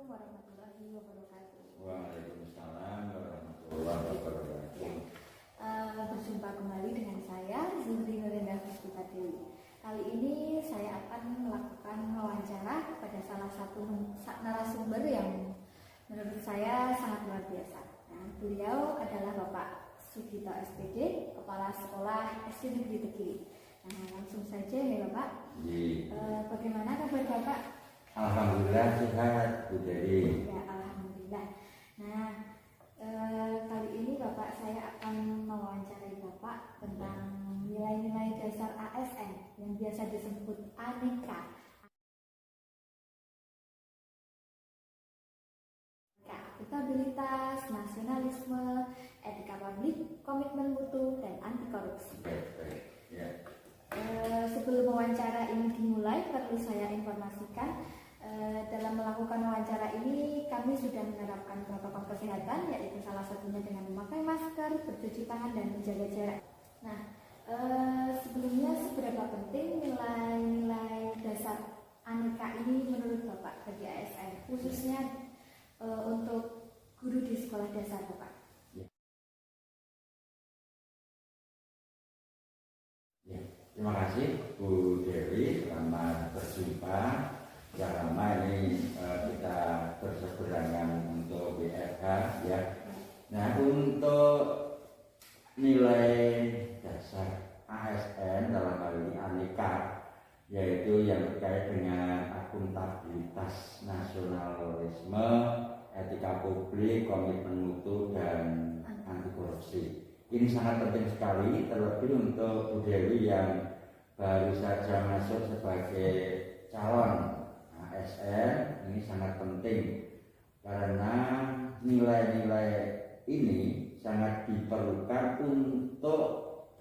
warahmatullahi wabarakatuh. Waalaikumsalam warahmatullahi wabarakatuh. Berjumpa kembali dengan saya Zuhri Nurenda Puspita Dewi. Kali ini saya akan melakukan wawancara kepada salah satu narasumber yang menurut saya sangat luar biasa. Beliau adalah Bapak Sugito SPD, Kepala Sekolah SD Negeri Tegiri. Langsung saja ya Bapak. Bagaimana kabar Bapak? Alhamdulillah sehat, Bu Dewi. Ya, alhamdulillah. Kali ini Bapak saya akan mewawancarai Bapak tentang nilai-nilai dasar ASN yang biasa disebut aneka. Akuntabilitas, nasionalisme, etika publik, komitmen mutu, dan anti korupsi. Sebelum wawancara ini dimulai, perlu saya informasikan dalam melakukan wawancara ini kami sudah menerapkan protokol kesehatan, yaitu salah satunya dengan memakai masker, bercuci tangan, dan menjaga jarak. Sebelumnya seberapa penting nilai-nilai dasar aneka ini menurut Bapak bagi ASN, khususnya untuk guru di sekolah dasar Bapak? Terima kasih Bu Dewi, selamat berjumpa. Yang lama ini kita berseberangan untuk WFH ya. Nah, untuk nilai dasar ASN dalam hal ini aneka, yaitu yang terkait dengan akuntabilitas, nasionalisme, etika publik, komitmen mutu, dan anti korupsi. Ini sangat penting sekali, terlebih untuk Bu Dewi yang baru saja masuk sebagai calon ASN. Ini sangat penting karena nilai-nilai ini sangat diperlukan untuk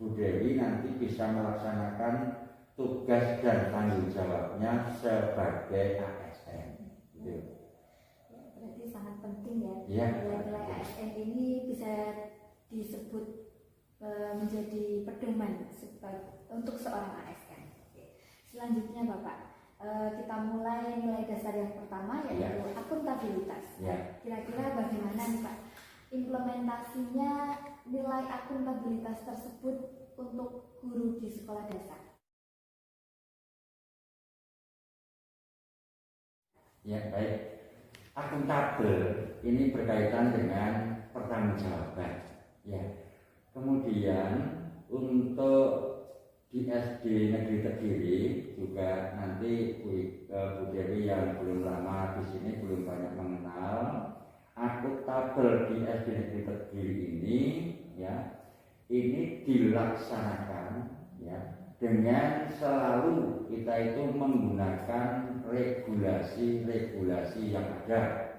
Bu Dewi nanti bisa melaksanakan tugas dan tanggung jawabnya sebagai ASN. Berarti sangat penting ya. Nilai-nilai ASN ini bisa disebut menjadi pedoman untuk seorang ASN. Selanjutnya Bapak, kita mulai nilai dasar yang pertama, yaitu akuntabilitas. Kira-kira bagaimana nih Pak implementasinya nilai akuntabilitas tersebut untuk guru di sekolah dasar? Ya, baik. Akuntabel ini berkaitan dengan pertanggungjawaban. Ya. Kemudian untuk di SD Negeri Tegiri juga nanti Bu Dewi yang belum lama di sini belum banyak mengenal akuntabel di SD Negeri Tegiri ini, ya, ini dilaksanakan ya dengan selalu kita itu menggunakan regulasi-regulasi yang ada,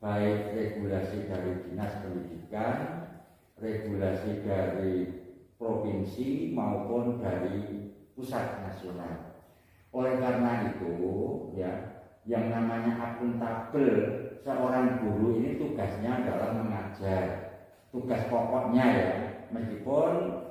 baik regulasi dari Dinas Pendidikan, regulasi dari provinsi maupun dari pusat nasional. Oleh karena itu, ya, yang namanya akuntabel seorang guru ini tugasnya adalah mengajar, tugas pokoknya ya. Meskipun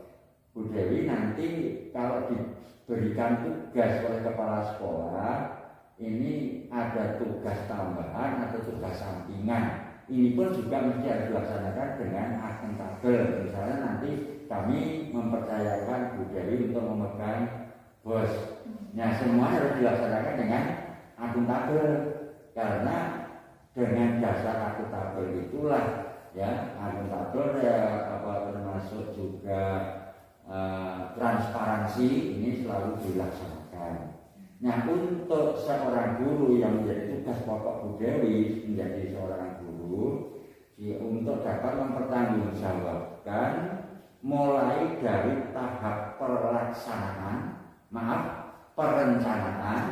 Bu Dewi nanti kalau diberikan tugas oleh kepala sekolah ini ada tugas tambahan atau tugas sampingan. Ini pun juga mesti harus dilaksanakan dengan akuntabel. Misalnya nanti kami mempercayakan Bu Dewi untuk memegang bos. Nah, semua harus dilaksanakan dengan akuntabel karena dengan dasar akuntabel itulah ya akuntabel termasuk juga transparansi ini selalu dilaksanakan. Nah, untuk seorang guru yang menjadi tugas pokok Bu Dewi menjadi seorang guru untuk dapat mempertanggungjawabkan mulai dari tahap perencanaan,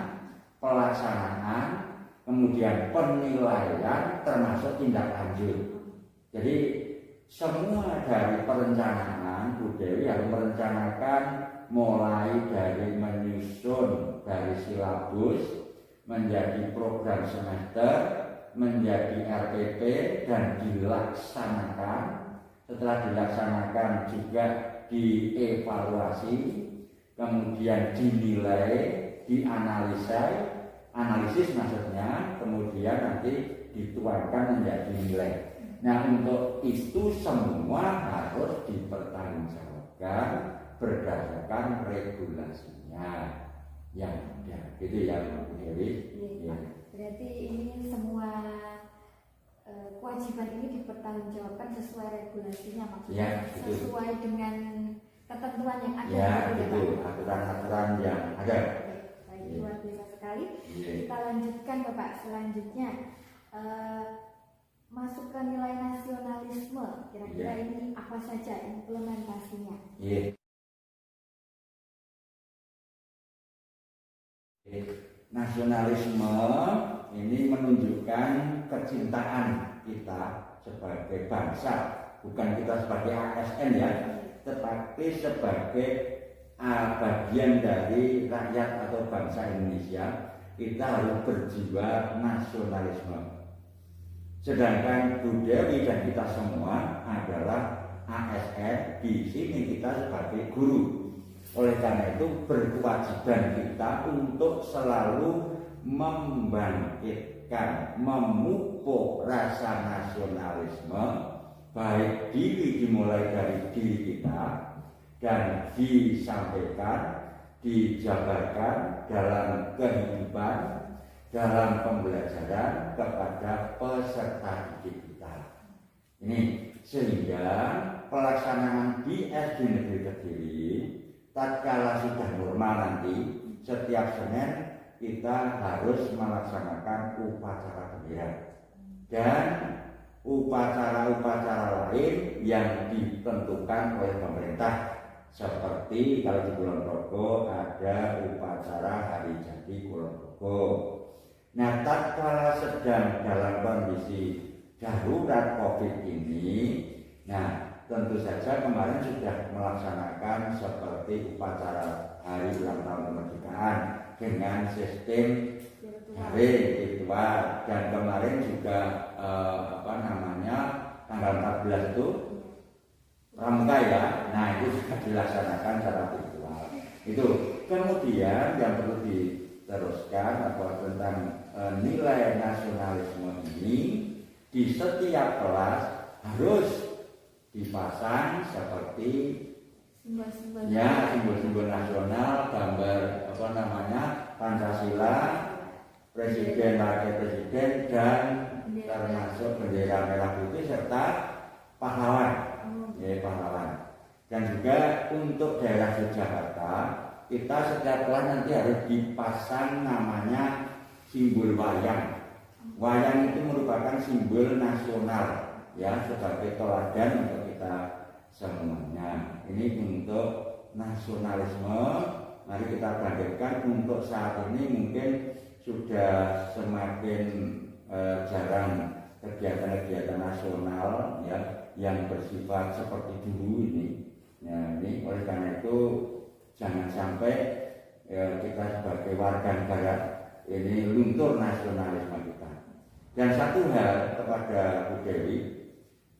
pelaksanaan, kemudian penilaian termasuk tindak lanjut. Jadi semua dari perencanaan Bu Dewi harus merencanakan mulai dari menyusun dari silabus menjadi program semester, menjadi RPP dan dilaksanakan. Setelah dilaksanakan juga dievaluasi, kemudian dinilai, dianalisis maksudnya, kemudian nanti dituangkan menjadi nilai. Nah, untuk itu semua harus dipertanggungjawabkan berdasarkan regulasinya yang ada. Gitu ya, Bu Dewi. Ya. Berarti ini semua kewajiban ini dipertanggungjawabkan sesuai regulasinya, maksudnya sesuai dengan ketentuan yang ada. Ya, itu aturan-aturan yang ada. Baik, luar biasa sekali. Kita lanjutkan Bapak. Selanjutnya masuk ke nilai nasionalisme. Kira-kira ini apa saja implementasinya? Nasionalisme ini menunjukkan kecintaan kita sebagai bangsa, bukan kita sebagai ASN ya, tetapi sebagai bagian dari rakyat atau bangsa Indonesia. Kita harus berjiwa nasionalisme. Sedangkan Bu Dewi dan kita semua adalah ASN, di sini kita sebagai guru. Oleh karena itu berkewajiban kita untuk selalu membangkitkan, memupuk rasa nasionalisme, baik dimulai dari diri kita dan disampaikan, dijabarkan dalam kehidupan, dalam pembelajaran kepada peserta didik kita. Ini sehingga pelaksanaan di SD Negeri Kediri tatkala sudah normal nanti, setiap Senin kita harus melaksanakan upacara bendera dan upacara-upacara lain yang ditentukan oleh pemerintah. Seperti kalau di Kulon Progo ada upacara hari jadi Kulon Progo. Nah, tatkala sedang dalam kondisi darurat COVID ini, nah tentu saja kemarin sudah melaksanakan seperti upacara hari ulang tahun kemerdekaan dengan sistem virtual, dan kemarin juga tanggal 14 itu pramuka ya. Nah, itu sudah dilaksanakan secara virtual. Itu kemudian yang perlu diteruskan tentang nilai nasionalisme ini di setiap kelas harus dipasang seperti simbol-simbol nasional, gambar Pancasila, presiden, wakil presiden, dan termasuk bendera merah putih serta pahlawan. Pahlawan. Dan juga untuk daerah Yogyakarta, kita setiap kelas nanti harus dipasang namanya simbol wayang. Wayang itu merupakan simbol nasional ya, sebagai teladan untuk kita semuanya. Ini untuk nasionalisme. Mari kita bangkitkan. Untuk saat ini mungkin sudah semakin jarang kegiatan-kegiatan nasional ya yang bersifat seperti dulu ini. Ya, ini oleh karena itu jangan sampai kita sebagai warga negara ini luntur nasionalisme kita. Dan satu hal kepada Bu Dewi,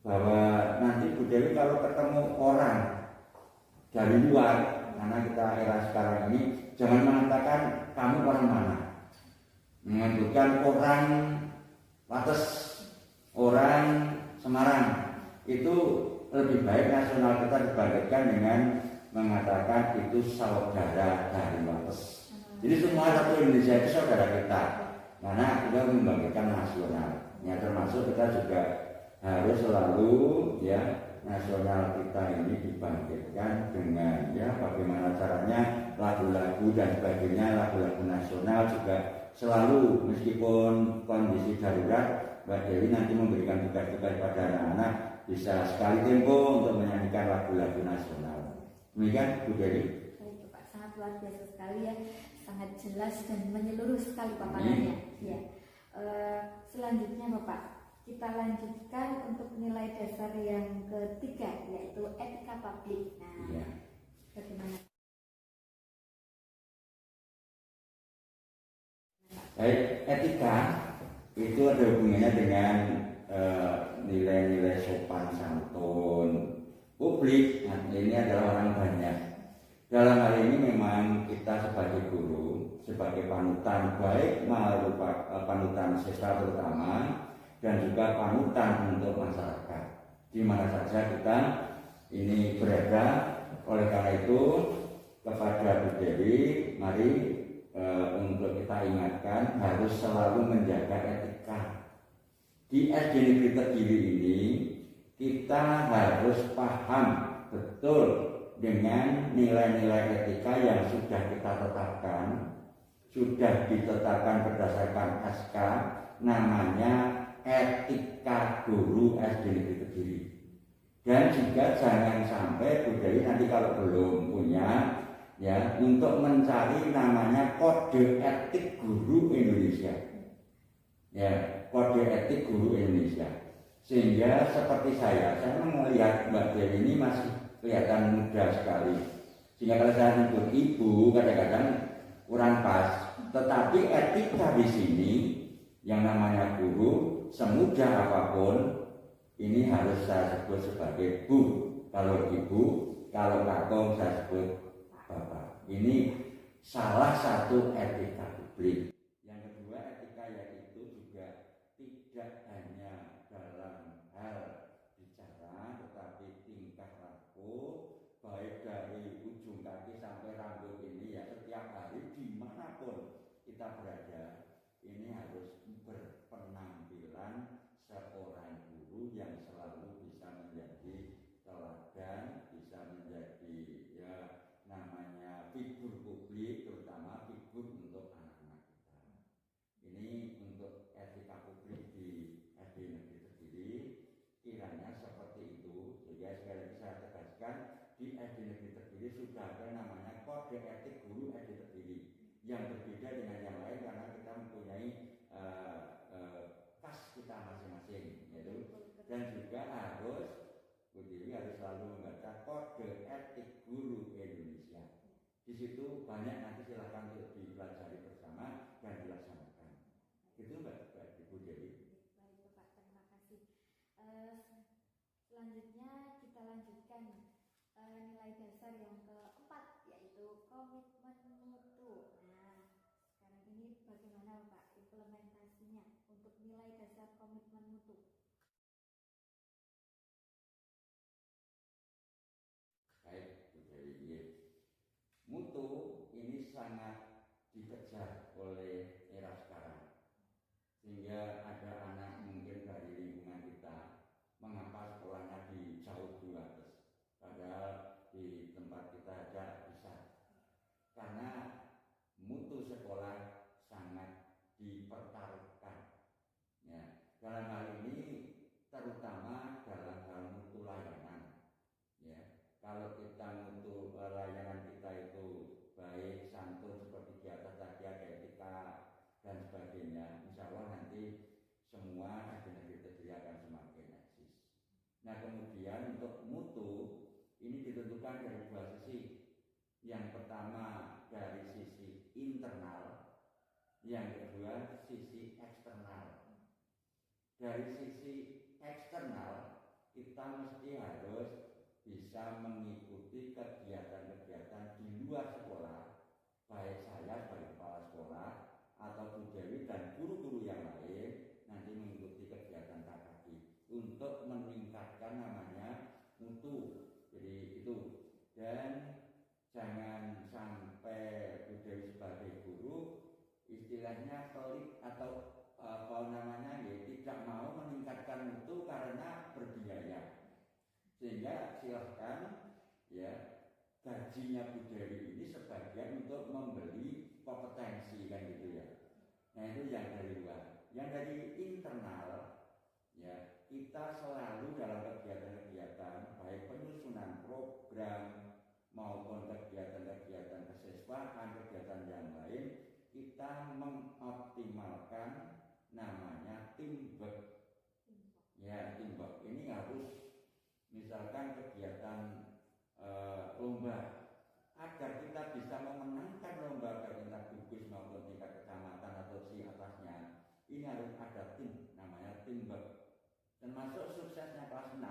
bahwa nanti Bu Dewi kalau ketemu orang dari luar, karena kita era sekarang ini, jangan mengatakan kamu orang mana, menyebutkan orang Wates, orang Semarang. Itu lebih baik nasional kita dibangkitkan dengan mengatakan itu saudara dari Wates. Jadi semua satu Indonesia itu saudara kita, karena kita membangkitkan nasional. Ya, termasuk kita juga harus selalu ya nasional kita ini dibangkitkan dengan ya bagaimana caranya lagu-lagu dan sebagainya, lagu-lagu nasional juga selalu, meskipun kondisi darurat, Mbak Dewi nanti memberikan tugas-tugas pada anak-anak bisa sekali tempo untuk menyanyikan lagu-lagu nasional. Demikian Bu Dewi. Baik Pak, sangat luar biasa sekali ya, sangat jelas dan menyeluruh sekali paparannya. Ya. Selanjutnya Bapak, kita lanjutkan untuk nilai dasar yang ketiga, yaitu etika publik. Nah, bagaimana? Baik, etika itu ada hubungannya dengan nilai-nilai sopan santun publik. Nah, ini adalah orang banyak. Dalam hal ini memang kita sebagai guru, sebagai panutan, baik panutan siswa terutama, dan juga panutan untuk masyarakat di mana saja kita ini berada. Oleh karena itu kepada Bu Dewi, mari untuk kita ingatkan harus selalu menjaga etika. Di SD Negeri Kediri ini kita harus paham betul dengan nilai-nilai etika yang sudah kita tetapkan, sudah ditetapkan berdasarkan SK, namanya etika guru SD Negeri Kediri. Dan juga jangan sampai Bu Dewi nanti kalau belum punya ya untuk mencari namanya kode etik guru Indonesia. Ya, kode etik guru Indonesia. Sehingga seperti saya melihat Mbak Dewi ini masih kelihatan muda sekali. Sehingga kalau saya nyebut ibu kadang-kadang kurang pas. Tetapi etika di sini yang namanya guru semudah apapun ini harus saya sebut sebagai Bu. Kalau ibu, kalau kakung saya sebut bapak. Ini salah satu etika publik. Yang kedua, etika yaitu juga tidak hanya dalam hal bicara, tetapi tingkah laku, baik dari ujung kaki sampai rambut ini ya setiap hari dimanapun kita berada, ini harus berpenampilan seorang guru yang selalu bisa menjadi teladan, bisa menjadi ya namanya figur publik, terutama figur untuk anak-anak kita. Ini untuk etika publik di SD Negeri Kediri kiranya seperti itu. Jadi sekali lagi saya tegaskan, di SD Negeri Kediri sudah ada namanya kode etik guru SD Kediri yang berbeda dengan yang lain karena kita mempunyai kas kita masing-masing, yaitu dan juga harus Bu Dewi harus selalu membaca kode etik guru Indonesia. Di situ banyak, nanti silahkan untuk dipelajari bersama dan dilaksanakan. Itu Mbak Bu Dewi. Baik Pak, terima kasih. Selanjutnya kita lanjutkan nilai dasar yang keempat, yaitu komitmen mutu. Nah, sekarang ini bagaimana Pak implementasinya untuk nilai dasar komitmen mutu? Baik Bu Dewi, mutu ini sangat dikejar oleh era sekarang, sehingga ada anak mungkin dari lingkungan kita mengapa sekolahnya di jauh di atas, padahal di tempat kita aja bisa, karena mutu sekolah sangat dipertaruhkan. Ya, dalam hal ini terutama dalam hal mutu layanan. Ya, kalau kita mutu layanan kita itu baik santun seperti di atas tadi ada etika dan sebagainya, insya Allah nanti semua SD Negeri Kediri akan semakin eksis. Nah kemudian untuk mutu ini ditentukan dari dua sisi. Yang pertama dari sisi internal, yang kedua sisi eksternal. Dari sisi eksternal kita mesti harus bisa mengikuti kegiatan-kegiatan di luar sekolah, baik saya sebagai kepala sekolah atau Bu Dewi dan guru-guru yang lain nanti mengikuti kegiatan KKB untuk meningkatkan namanya mutu. Jadi itu, dan jangan sampai Bu Dewi sebagai guru istilahnya pelit atau apa namanya ya, tidak mau meningkatkan mutu karena berbiaya, sehingga silahkan ya gajinya Bu Dewi ini sebagian untuk membeli kompetensi kan gitu ya. Nah itu yang dari luar. Yang dari internal ya kita selalu dalam kegiatan-kegiatan baik penyusunan program maupun kegiatan-kegiatan kesiswaan, kegiatan yang lain, kita mengoptimalkan namanya teamwork. Ya teamwork ini harus misalkan kegiatan lomba, agar kita bisa memenangkan lomba baik tingkat gugus maupun tingkat kecamatan atau si atasnya, ini harus ada tim, namanya teamwork. Termasuk suksesnya kelas 6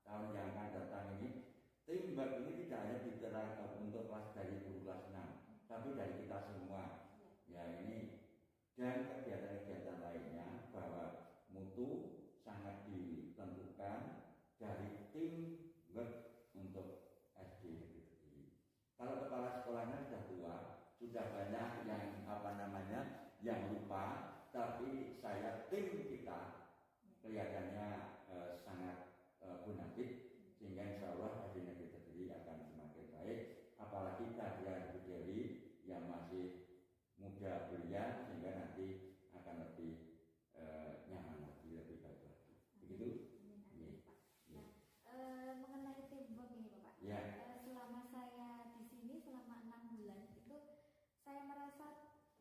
tahun yang akan datang ini, teamwork ini tidak hanya diterapkan untuk kelas dari guru kelas 6, tapi dari kita semua. Ya ini dan kegiatan-kegiatan lainnya, bahwa mutu sangat ditentukan dari tim work untuk SD negeri Kediri. Kalau kepala sekolahnya sudah tua, sudah banyak yang lupa, tapi saya tim kita kelihatannya sangat bonafit, sehingga insya Allah SD negeri Kediri akan semakin baik. Apalagi kehadiran Bu Dewi yang masih muda belia, sehingga nanti akan lebih nyaman lagi, lebih baik lagi. Begitu? Ya. Mengenai teamwork ini Bapak, ya. Selama saya di sini selama 6 bulan itu saya merasa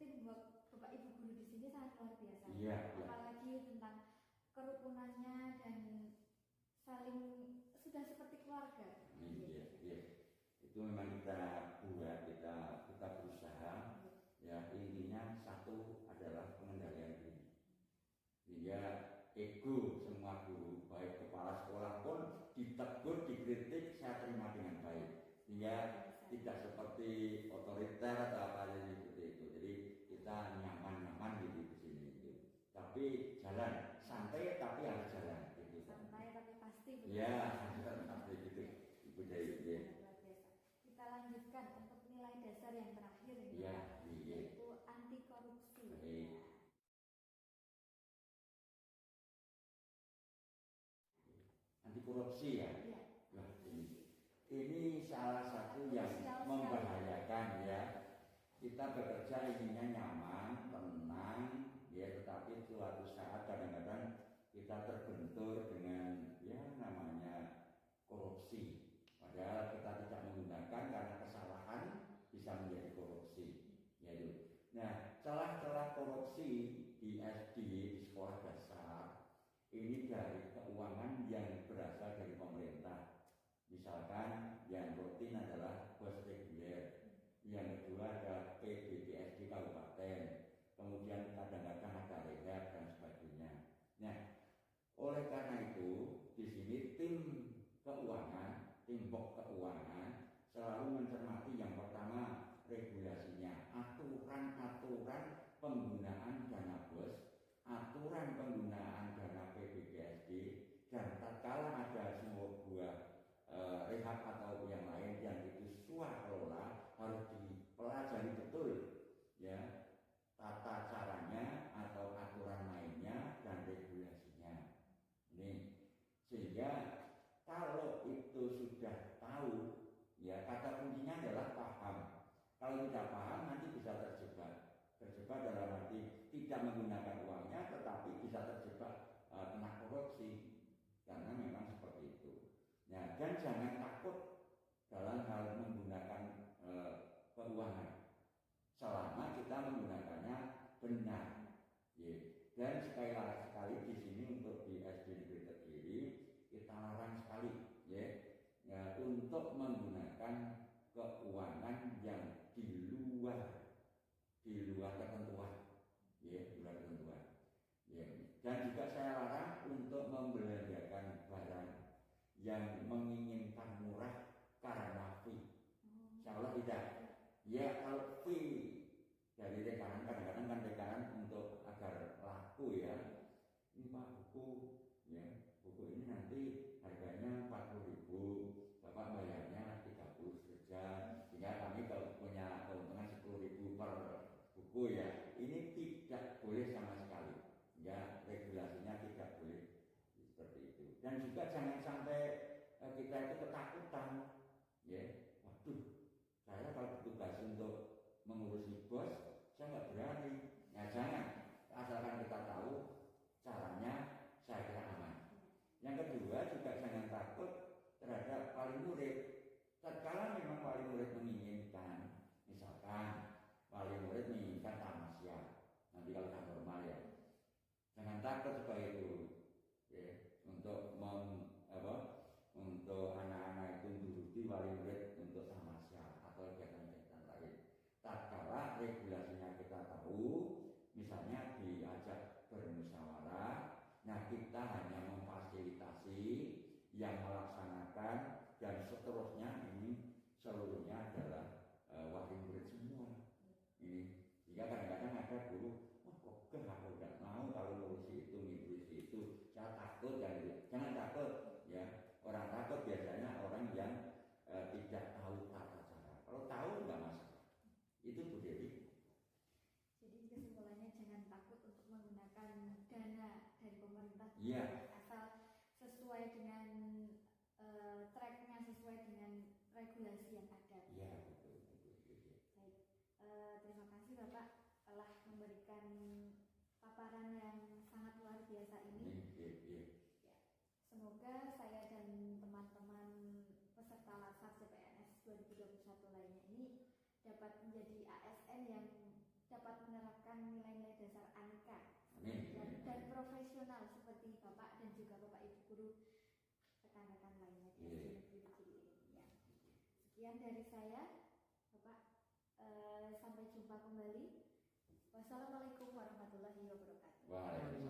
teamwork Bapak Ibu guru di sini sangat luar biasa. Apalagi tentang kerukunannya dan saling sudah seperti keluarga. Itu memang kita buat, kita berusaha. Ya, intinya satu adalah pengendalian diri. Sehingga ego semua guru, baik kepala sekolah pun ditegur, dikritik, saya terima dengan baik. Sehingga tidak seperti otoriter atau apa seperti itu. Jadi kita nyaman-nyaman gitu di sini. Gitu. Tapi jalan santai, tapi harus jalan. Gitu. Santai tapi pasti. Ya, pasti gitu. Ibu Dewi. Kita lanjutkan untuk nilai dasar yang terakhir ini, yaitu anti korupsi. Anti korupsi ya. Nah, ini salah satu yang membahayakan ya. Kita bekerja inginnya nyaman, tenang, ya, tetapi suatu saat kadang-kadang kita terbentur dengan namanya korupsi. Padahal kita tidak menggunakan karena kesalahan bisa menjadi korupsi. Nah, celah-celah korupsi di SD, di sekolah dasar, ini dari keuangan yang berasal dari pemerintah. Misalkan yang rutin adalah bos reguler, yang kedua adalah PBBSD kabupaten, kemudian kadang-kadang ada rehab dan sebagainya. Nah, oleh karena itu di sini tim bok keuangan selalu mencermati yang pertama regulasinya, aturan penggunaan dana bos, aturan penggunaan dana PBBSD, dan tatkala ada sebuah rehab atau yang lain yang itu swakelola harus dipelajari betul ya, tata caranya atau aturan mainnya dan regulasinya. Ini sehingga kalau itu sudah tahu, ya kata kuncinya adalah paham. Kalau tidak paham nanti bisa terjebak. Terjebak dalam arti tidak menggunakan uangnya, tetapi bisa terjebak kena korupsi. Karena memang seperti itu. Nah, dan jangan takut dalam hal menggunakan keuangan, selama kita menggunakannya benar. Dan sekali di sini untuk di SD Negeri Kediri kita larang sekali untuk menggunakan keuangan yang di luar ketentuan, dan juga saya larang untuk membelanjakan barang yang menginginkan murah karena fee. Insya Allah tidak. Ya, kalau fee dari rekanan, kadang-kadang kan rekanan untuk agar laku ya. Ini Pak buku ini nanti harganya 40.000, Bapak bayarnya 30 saja, sehingga kami kalau punya keuntungan 10.000 per buku ya. Ini tidak boleh sama sekali. Ya, regulasinya tidak boleh seperti itu. Dan juga jangan sampai kita itu ketakutan. Waduh, saya kalau bertugas untuk mengurusi bos, saya nggak berani. Ya jangan, asalkan kita tahu caranya, saya kira aman. Yang kedua juga jangan takut terhadap wali murid. Tatkala memang wali murid menginginkan, misalkan wali murid menginginkan tamasya, nanti kalau kan normal ya, jangan takut supaya itu untuk anak-anak itu menuruti wali murid untuk tamasya atau kegiatan-kegiatan lain. Tatkala regulasinya kita tahu, misalnya diajak bermusyawarah, nah kita hanya memfasilitasi yang melaksanakan, dan seterusnya ini seluruhnya adalah wali murid semua. Ini jika kadang-kadang ada guru, wah kok aku tidak mau kalau ngurusi itu tidak tahu tata cara. Kalau tahu nggak masalah. Itu Bu Dewi. Jadi kesimpulannya jangan takut untuk menggunakan dana dari pemerintah. Iya. Asal sesuai dengan tracknya, sesuai dengan regulasi yang ada. Iya, betul. Baik, terima kasih Bapak telah memberikan paparan yang sangat luar biasa ini. Iya. Ya, semoga saya dan teman-teman peserta Latsar CPNS 2021 lainnya ini dapat menjadi ASN yang dapat menerapkan nilai-nilai dasar Aneka dan profesional seperti Bapak dan juga Bapak Ibu guru rekan-rekan lainnya di negeri-negeri ini. Ya. Sekian dari saya, Bapak. Sampai jumpa kembali. Wassalamualaikum warahmatullahi wabarakatuh. Waalaikumsalam.